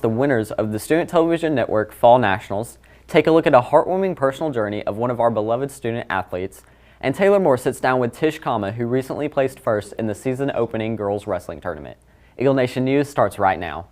the winners of the Student Television Network Fall Nationals, take a look at a heartwarming personal journey of one of our beloved student athletes, and Taylor Moore sits down with Tish Kama, who recently placed first in the season-opening girls wrestling tournament. Eagle Nation News starts right now.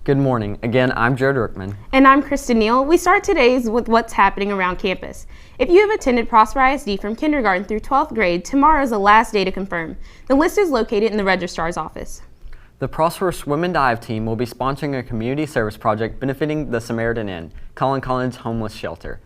Good morning. Again, I'm Jared Rickman. And I'm Kristen Neal. We start today's with what's happening around campus. If you have attended Prosper ISD from kindergarten through 12th grade, tomorrow is the last day to confirm. The list is located in the registrar's office. The Prosper Swim and Dive team will be sponsoring a community service project benefiting the Samaritan Inn, Colin Collins Homeless Shelter.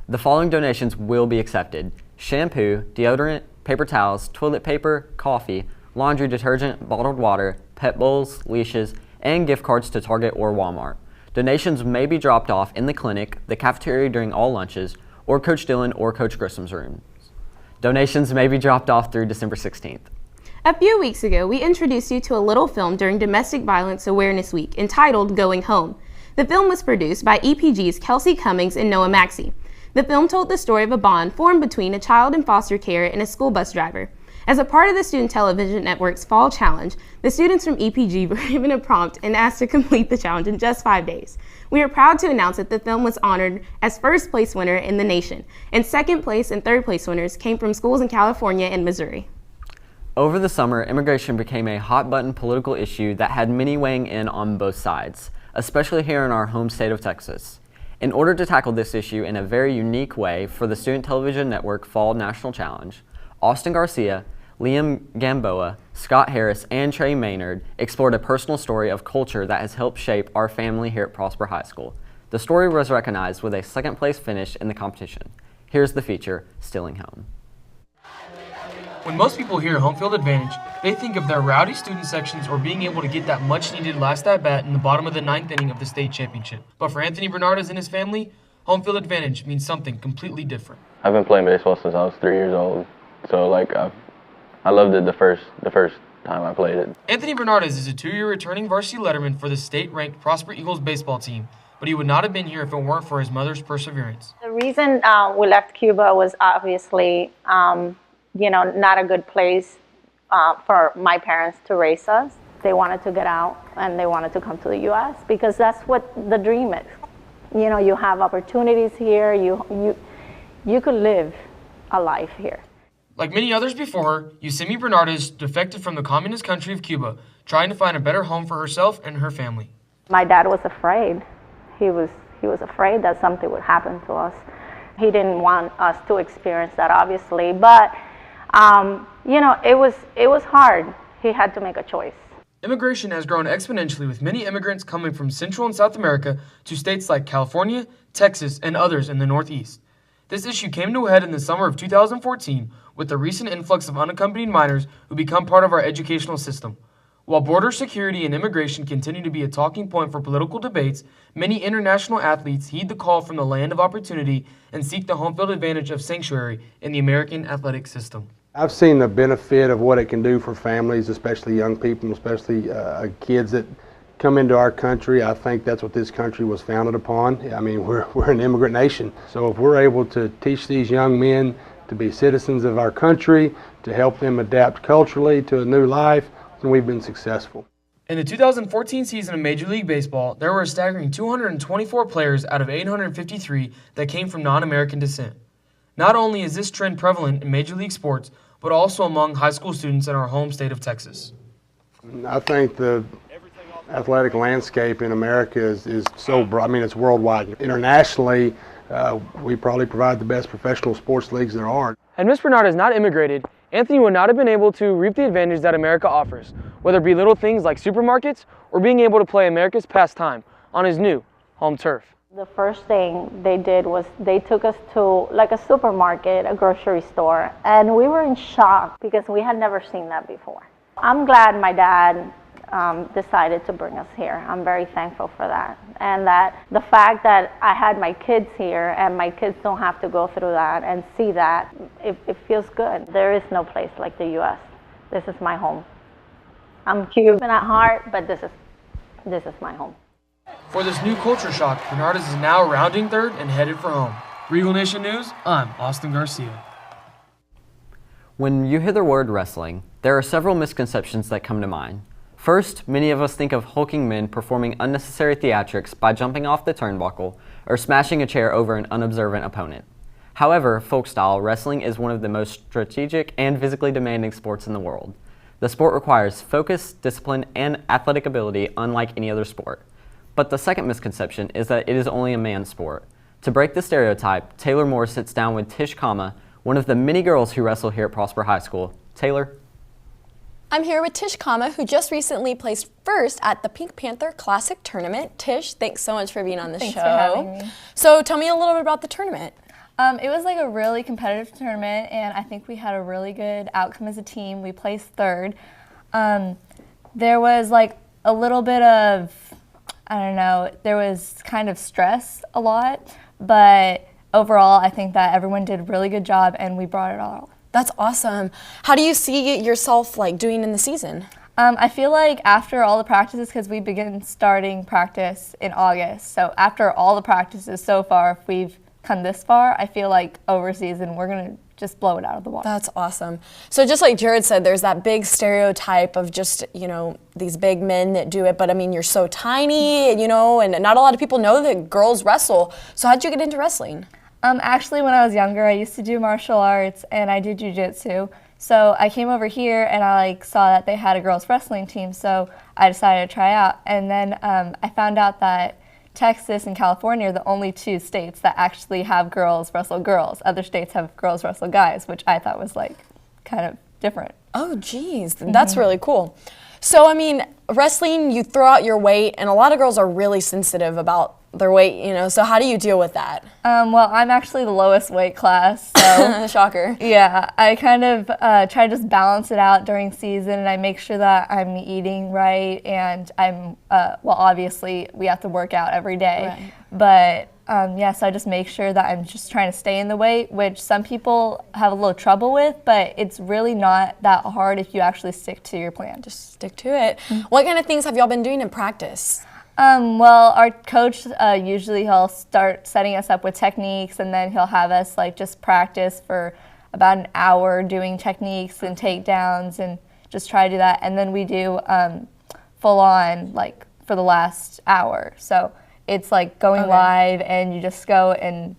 The following donations will be accepted: shampoo, deodorant, paper towels, toilet paper, coffee, laundry detergent, bottled water, pet bowls, leashes, and gift cards to Target or Walmart. Donations may be dropped off in the clinic, the cafeteria during all lunches, or Coach Dillon or Coach Grissom's rooms. Donations may be dropped off through December 16th. A few weeks ago, we introduced you to a little film during Domestic Violence Awareness Week entitled Going Home. The film was produced by EPG's Kelsey Cummings and Noah Maxey. The film told the story of a bond formed between a child in foster care and a school bus driver. As a part of the Student Television Network's Fall Challenge, the students from EPG were given a prompt and asked to complete the challenge in just 5 days. We are proud to announce that the film was honored as first place winner in the nation, and second place and third place winners came from schools in California and Missouri. Over the summer, immigration became a hot-button political issue that had many weighing in on both sides, especially here in our home state of Texas. In order to tackle this issue in a very unique way for the Student Television Network Fall National Challenge, Austin Garcia, Liam Gamboa, Scott Harris, and Trey Maynard explored a personal story of culture that has helped shape our family here at Prosper High School. The story was recognized with a second-place finish in the competition. Here's the feature, Stealing Home. When most people hear home field advantage, they think of their rowdy student sections or being able to get that much-needed last at-bat in the bottom of the ninth inning of the state championship. But for Anthony Bernardes and his family, home field advantage means something completely different. I've been playing baseball since I was 3 years old, so I loved it the first time I played it. Anthony Bernardes is a 2-year returning varsity letterman for the state-ranked Prosper Eagles baseball team, but he would not have been here if it weren't for his mother's perseverance. The reason we left Cuba was obviously, not a good place for my parents to raise us. They wanted to get out and they wanted to come to the U.S. because that's what the dream is. You have opportunities here. You could live a life here. Like many others before her, Yusemi Bernardes defected from the communist country of Cuba, trying to find a better home for herself and her family. My dad was afraid. He was afraid that something would happen to us. He didn't want us to experience that, obviously, but it was hard. He had to make a choice. Immigration has grown exponentially, with many immigrants coming from Central and South America to states like California, Texas, and others in the Northeast. This issue came to a head in the summer of 2014 with the recent influx of unaccompanied minors who become part of our educational system. While border security and immigration continue to be a talking point for political debates, many international athletes heed the call from the land of opportunity and seek the home field advantage of sanctuary in the American athletic system. I've seen the benefit of what it can do for families, especially young people, especially kids that come into our country. I think that's what this country was founded upon. I mean, we're an immigrant nation. So if we're able to teach these young men to be citizens of our country, to help them adapt culturally to a new life, then we've been successful. In the 2014 season of Major League Baseball, there were a staggering 224 players out of 853 that came from non-American descent. Not only is this trend prevalent in Major League sports, but also among high school students in our home state of Texas. I think the athletic landscape in America is so broad. I mean, it's worldwide. Internationally, we probably provide the best professional sports leagues there are. Had Miss Bernardes not immigrated, Anthony would not have been able to reap the advantage that America offers, whether it be little things like supermarkets or being able to play America's pastime on his new home turf. The first thing they did was they took us to like a supermarket, a grocery store, and we were in shock because we had never seen that before. I'm glad my dad decided to bring us here. I'm very thankful for that. And that the fact that I had my kids here and my kids don't have to go through that and see that, it feels good. There is no place like the U.S. This is my home. I'm Cuban at heart, but this is my home. For this new culture shock, Bernardes is now rounding third and headed for home. For Eagle Nation News, I'm Austin Garcia. When you hear the word wrestling, there are several misconceptions that come to mind. First, many of us think of hulking men performing unnecessary theatrics by jumping off the turnbuckle or smashing a chair over an unobservant opponent. However, folk style wrestling is one of the most strategic and physically demanding sports in the world. The sport requires focus, discipline, and athletic ability unlike any other sport. But the second misconception is that it is only a man's sport. To break the stereotype, Taylor Moore sits down with Tish Kama, one of the many girls who wrestle here at Prosper High School. Taylor? I'm here with Tish Kama, who just recently placed first at the Pink Panther Classic Tournament. Tish, thanks so much for being on the show. Thanks for having me. So tell me a little bit about the tournament. It was like a really competitive tournament, and I think we had a really good outcome as a team. We placed third. There was like a little bit of, I don't know, there was kind of stress a lot, but overall I think that everyone did a really good job and we brought it all. That's awesome. How do you see yourself like doing in the season? I feel like after all the practices, because we begin starting practice in August, so after all the practices so far, if we've come this far, I feel like over season we're going to just blow it out of the water. That's awesome. So just like Jared said, there's that big stereotype of just, you know, these big men that do it, but I mean, you're so tiny, you know, and not a lot of people know that girls wrestle. So how'd you get into wrestling? Actually, when I was younger, I used to do martial arts and I did jiu-jitsu. So I came over here and I saw that they had a girls wrestling team, so I decided to try out. And then I found out that Texas and California are the only two states that actually have girls wrestle girls. Other states have girls wrestle guys, which I thought was like kind of different. Oh, geez, that's really cool. So, I mean, wrestling, you throw out your weight, and a lot of girls are really sensitive about their weight, you know, so how do you deal with that? Well, I'm actually the lowest weight class, so shocker. Yeah, I kind of try to just balance it out during season, and I make sure that I'm eating right, and I'm, well, obviously, we have to work out every day, but yeah, so I just make sure that I'm just trying to stay in the weight, which some people have a little trouble with, but it's really not that hard if you actually stick to your plan. Just stick to it. What kind of things have y'all been doing in practice? Well, our coach, usually he'll start setting us up with techniques, and then he'll have us just practice for about an hour doing techniques and takedowns and just try to do that. And then we do full on for the last hour. So it's going live and you just go and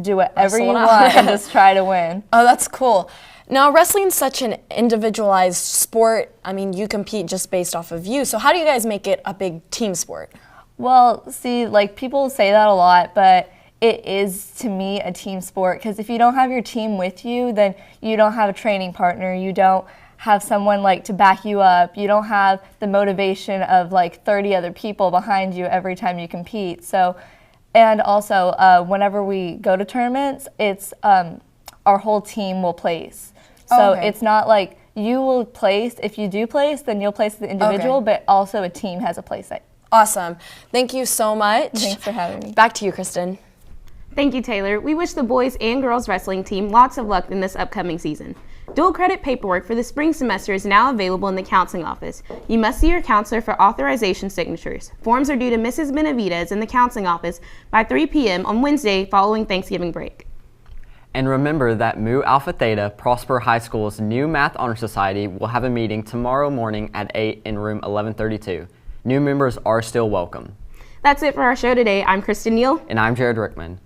do whatever you want and just try to win. Oh, that's cool. Now, wrestling's such an individualized sport. I mean, you compete just based off of you. So how do you guys make it a big team sport? Well, see, people say that a lot, but it is, to me, a team sport. Because if you don't have your team with you, then you don't have a training partner. You don't have someone to back you up. You don't have the motivation of 30 other people behind you every time you compete. So, and also, whenever we go to tournaments, it's our whole team will place. So it's not you will place. If you do place, then you'll place the individual, but also a team has a place. Awesome. Thank you so much. Thanks for having me. Back to you, Kristen. Thank you, Taylor. We wish the boys and girls wrestling team lots of luck in this upcoming season. Dual credit paperwork for the spring semester is now available in the counseling office. You must see your counselor for authorization signatures. Forms are due to Mrs. Benavides in the counseling office by 3 p.m. on Wednesday following Thanksgiving break. And remember that Mu Alpha Theta, Prosper High School's new Math Honor Society, will have a meeting tomorrow morning at 8 in room 1132. New members are still welcome. That's it for our show today. I'm Kristen Neal. And I'm Jared Rickman.